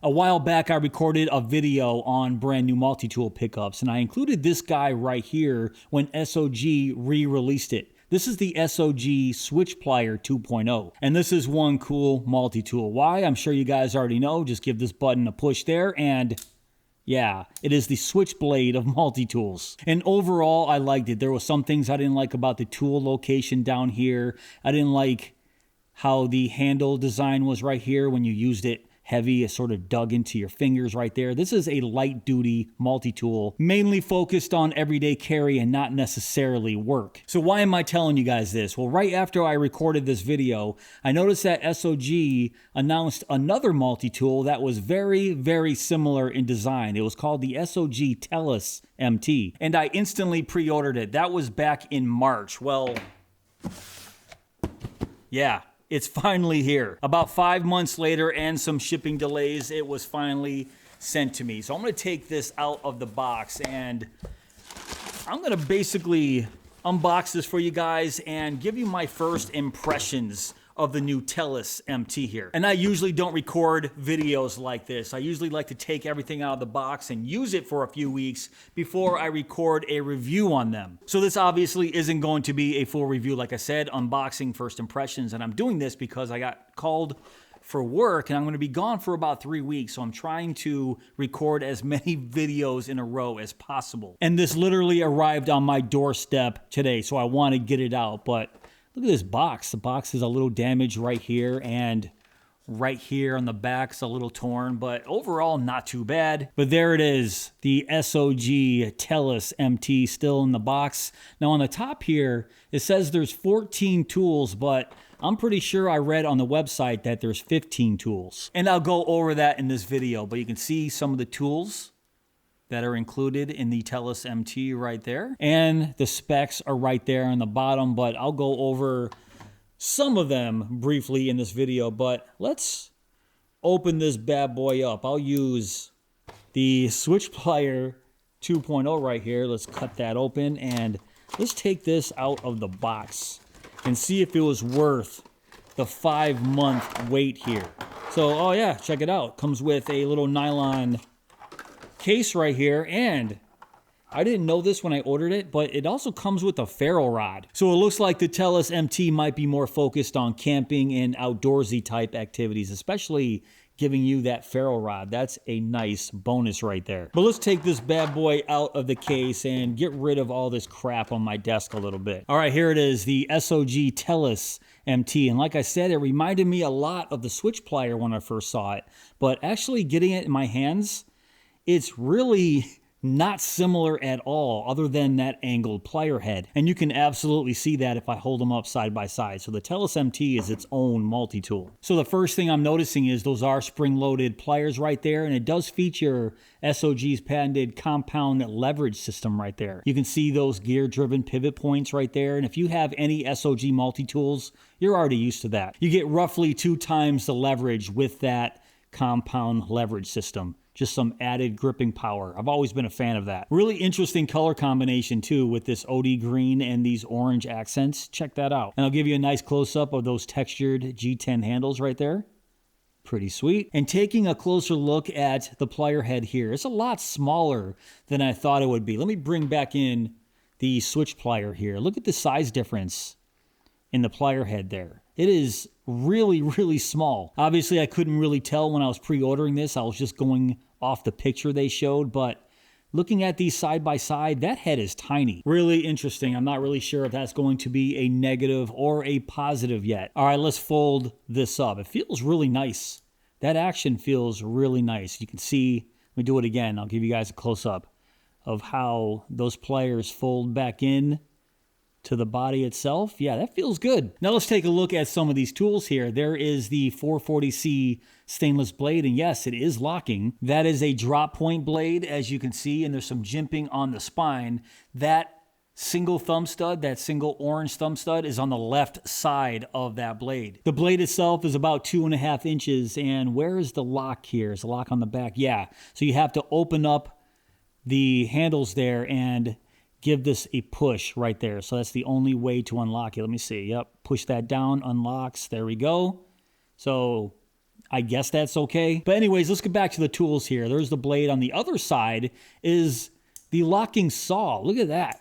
A while back, I recorded a video on brand new multi-tool pickups, and I included this guy right here when SOG re-released it. This is the SOG Switch Plier 2.0, and this is one cool multi-tool. Why? I'm sure you guys already know. Just give this button a push there, and yeah, it is the switchblade of multi-tools. And overall, I liked it. There were some things I didn't like about the tool location down here. I didn't like how the handle design was right here when you used it heavy. It sort of dug into your fingers right there. This is a light duty multi-tool, mainly focused on everyday carry and not necessarily work. So why am I telling you guys this? Well, right after I recorded this video, I noticed that SOG announced another multi-tool that was very, very similar in design. It was called the SOG Tellus MT, and I instantly pre-ordered it. That was back in March. Well, yeah. It's finally here. About 5 months later and some shipping delays, it was finally sent to me. So I'm gonna take this out of the box and I'm gonna basically unbox this for you guys and give you my first impressions of the new Tellus MT here. And I usually don't record videos like this. I usually like to take everything out of the box and use it for a few weeks before I record a review on them. So this obviously isn't going to be a full review, like I said, unboxing first impressions. And I'm doing this because I got called for work and I'm going to be gone for about 3 weeks. So I'm trying to record as many videos in a row as possible. And this literally arrived on my doorstep today, so I want to get it out. But look at this box. The box is a little damaged right here, and right here on the back's a little torn, but overall not too bad. But there it is, the SOG Tellus MT still in the box. Now on the top here, it says there's 14 tools, but I'm pretty sure I read on the website that there's 15 tools. And I'll go over that in this video, but you can see some of the tools that are included in the Tellus MT right there. And the specs are right there on the bottom, but I'll go over some of them briefly in this video. But let's open this bad boy up. I'll use the Switch Plier 2.0 right here. Let's cut that open and let's take this out of the box and see if it was worth the 5-month wait here. So, oh yeah, check it out. Comes with a little nylon case right here, and I didn't know this when I ordered it, but it also comes with a ferro rod. So it looks like the Tellus MT might be more focused on camping and outdoorsy type activities, especially giving you that ferro rod. That's a nice bonus right there. But let's take this bad boy out of the case and get rid of all this crap on my desk a little bit. All right, here it is, the SOG Tellus MT. And like I said, it reminded me a lot of the Switch Plier when I first saw it, but actually getting it in my hands, it's really not similar at all, other than that angled plier head. And you can absolutely see that if I hold them up side by side. So the Tellus MT is its own multi-tool. So the first thing I'm noticing is those are spring-loaded pliers right there, and it does feature SOG's patented compound leverage system right there. You can see those gear-driven pivot points right there, and if you have any SOG multi-tools, you're already used to that. You get roughly 2 times the leverage with that compound leverage system. Just some added gripping power. I've always been a fan of that. Really interesting color combination too, with this OD green and these orange accents. Check that out. And I'll give you a nice close-up of those textured G10 handles right there. Pretty sweet. And taking a closer look at the plier head here, it's a lot smaller than I thought it would be. Let me bring back in the Switch Plier here. Look at the size difference in the plier head there. It is really, really small. Obviously, I couldn't really tell when I was pre-ordering this. I was just going off the picture they showed, but looking at these side by side, that head is tiny. Really interesting. I'm not really sure if that's going to be a negative or a positive yet. All right, let's fold this up. It feels really nice. That action feels really nice. You can see, let me do it again. I'll give you guys a close-up of how those pliers fold back in to the body itself. Yeah, that feels good. Now let's take a look at some of these tools here. There is the 440C stainless blade, and yes, it is locking. That is a drop point blade, as you can see, and there's some jimping on the spine. That single thumb stud, that single orange thumb stud, is on the left side of that blade. The blade itself is about 2.5 inches, and where is the lock here? Is the lock on the back? Yeah, so you have to open up the handles there and give this a push right there. So that's the only way to unlock it. Let me see. Yep, push that down, unlocks. There we go. So I guess that's okay. But anyways, let's get back to the tools here. There's the blade. On the other side is the locking saw. Look at that.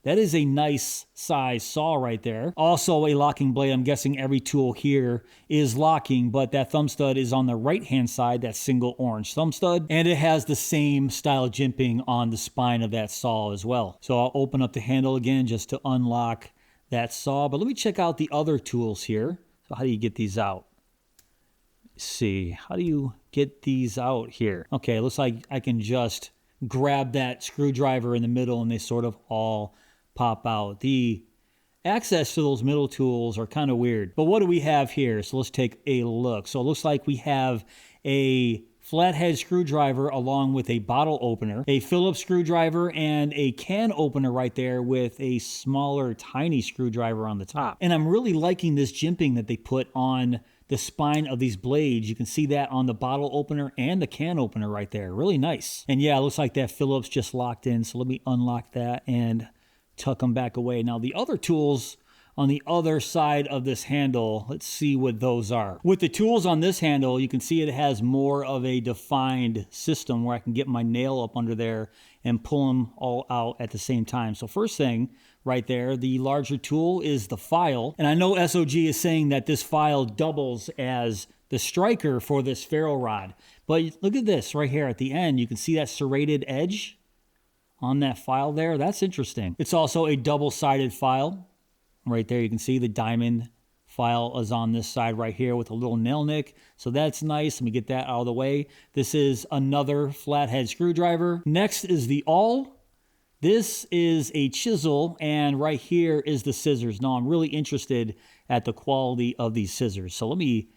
That is a nice size saw right there. Also a locking blade. I'm guessing every tool here is locking, but that thumb stud is on the right-hand side, that single orange thumb stud. And it has the same style jimping on the spine of that saw as well. So I'll open up the handle again just to unlock that saw. But let me check out the other tools here. So how do you get these out? Let's see, how do you get these out here? Okay, it looks like I can just grab that screwdriver in the middle and they sort of all pop out. The access to those middle tools are kind of weird. But what do we have here? So let's take a look. So it looks like we have a flathead screwdriver along with a bottle opener, a Phillips screwdriver, and a can opener right there with a smaller, tiny screwdriver on the top. And I'm really liking this jimping that they put on the spine of these blades. You can see that on the bottle opener and the can opener right there. Really nice. And yeah, it looks like that Phillips just locked in. So let me unlock that and tuck them back away. Now the other tools on the other side of this handle, let's see what those are. With the tools on this handle, you can see it has more of a defined system where I can get my nail up under there and pull them all out at the same time. So first thing right there, the larger tool is the file. And I know SOG is saying that this file doubles as the striker for this ferro rod. But look at this right here at the end. You can see that serrated edge on that file there. That's interesting. It's also a double-sided file. Right there, you can see the diamond file is on this side right here with a little nail nick. So that's nice. Let me get that out of the way. This is another flathead screwdriver. Next is the awl. This is a chisel, and right here is the scissors. Now, I'm really interested at the quality of these scissors. So let me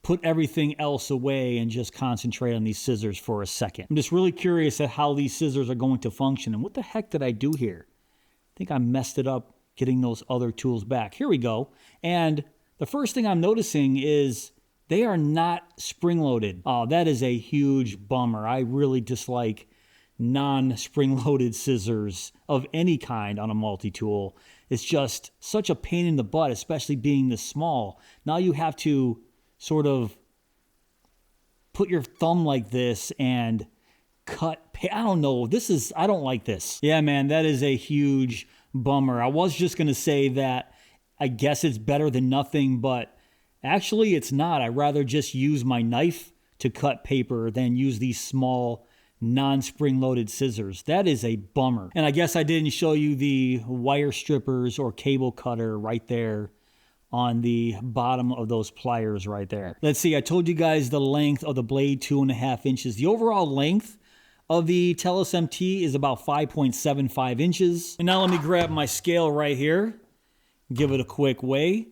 put everything else away and just concentrate on these scissors for a second. I'm just really curious at how these scissors are going to function. And what the heck did I do here? I think I messed it up getting those other tools back. Here we go. And the first thing I'm noticing is they are not spring-loaded. Oh, that is a huge bummer. I really dislike non-spring-loaded scissors of any kind on a multi-tool. It's just such a pain in the butt, especially being this small. Now you have to sort of put your thumb like this and cut. I don't know. I don't like this. Yeah, man, that is a huge bummer. I was just going to say that I guess it's better than nothing, but actually it's not. I'd rather just use my knife to cut paper than use these small non-spring loaded scissors. That is a bummer. And I guess I didn't show you the wire strippers or cable cutter right there on the bottom of those pliers right there. Let's see, I told you guys the length of the blade, 2.5 inches. The overall length of the Tellus MT is about 5.75 inches. And now let me grab my scale right here, give it a quick weigh.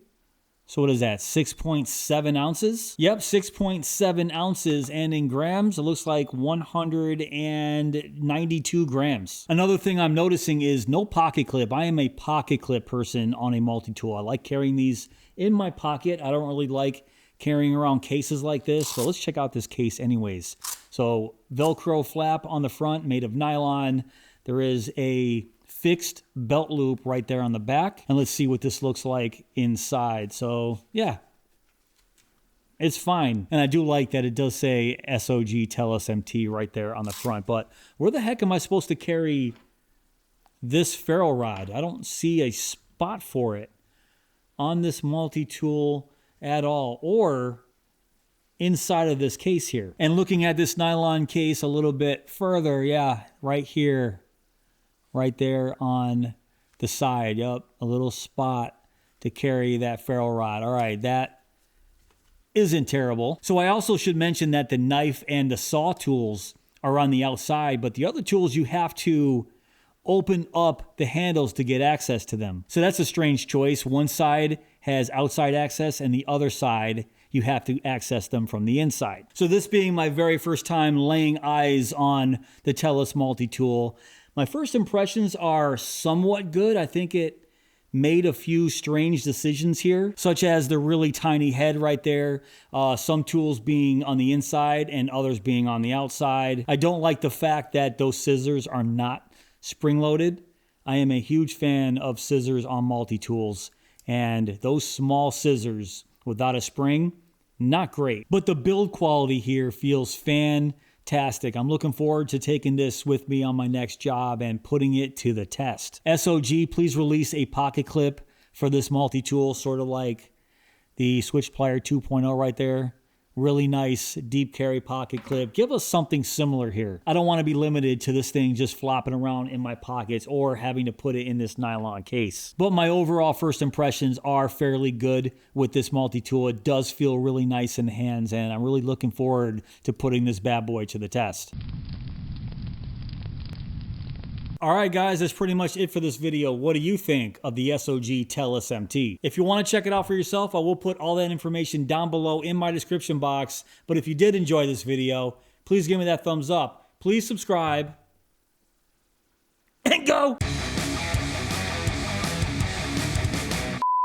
So what is that, 6.7 ounces? Yep, 6.7 ounces, and in grams, it looks like 192 grams. Another thing I'm noticing is no pocket clip. I am a pocket clip person on a multi-tool. I like carrying these in my pocket. I don't really like carrying around cases like this. So let's check out this case anyways. So Velcro flap on the front made of nylon. There is a fixed belt loop right there on the back. And let's see what this looks like inside. So yeah, it's fine. And I do like that it does say SOG Tellus MT right there on the front. But where the heck am I supposed to carry this ferro rod? I don't see a spot for it on this multi-tool at all, or inside of this case here. And looking at this nylon case a little bit further, yeah, right here, right there on the side. Yep, a little spot to carry that ferro rod. All right, that isn't terrible. So I also should mention that the knife and the saw tools are on the outside, but the other tools you have to open up the handles to get access to them. So that's a strange choice. One side has outside access and the other side you have to access them from the inside. So this being my very first time laying eyes on the Tellus multi-tool, my first impressions are somewhat good. I think it made a few strange decisions here, such as the really tiny head right there, some tools being on the inside and others being on the outside. I don't like the fact that those scissors are not spring-loaded. I am a huge fan of scissors on multi-tools, and those small scissors without a spring, not great. But the build quality here feels fantastic. I'm looking forward to taking this with me on my next job and putting it to the test. SOG, please release a pocket clip for this multi-tool, sort of like the Switch Plier 2.0 right there. Really nice deep carry pocket clip. Give us something similar here. I don't want to be limited to this thing just flopping around in my pockets or having to put it in this nylon case. But my overall first impressions are fairly good with this multi-tool. It does feel really nice in the hands, and I'm really looking forward to putting this bad boy to the test. All right, guys, that's pretty much it for this video. What do you think of the SOG Tellus MT? If you want to check it out for yourself, I will put all that information down below in my description box. But if you did enjoy this video, please give me that thumbs up. Please subscribe and go!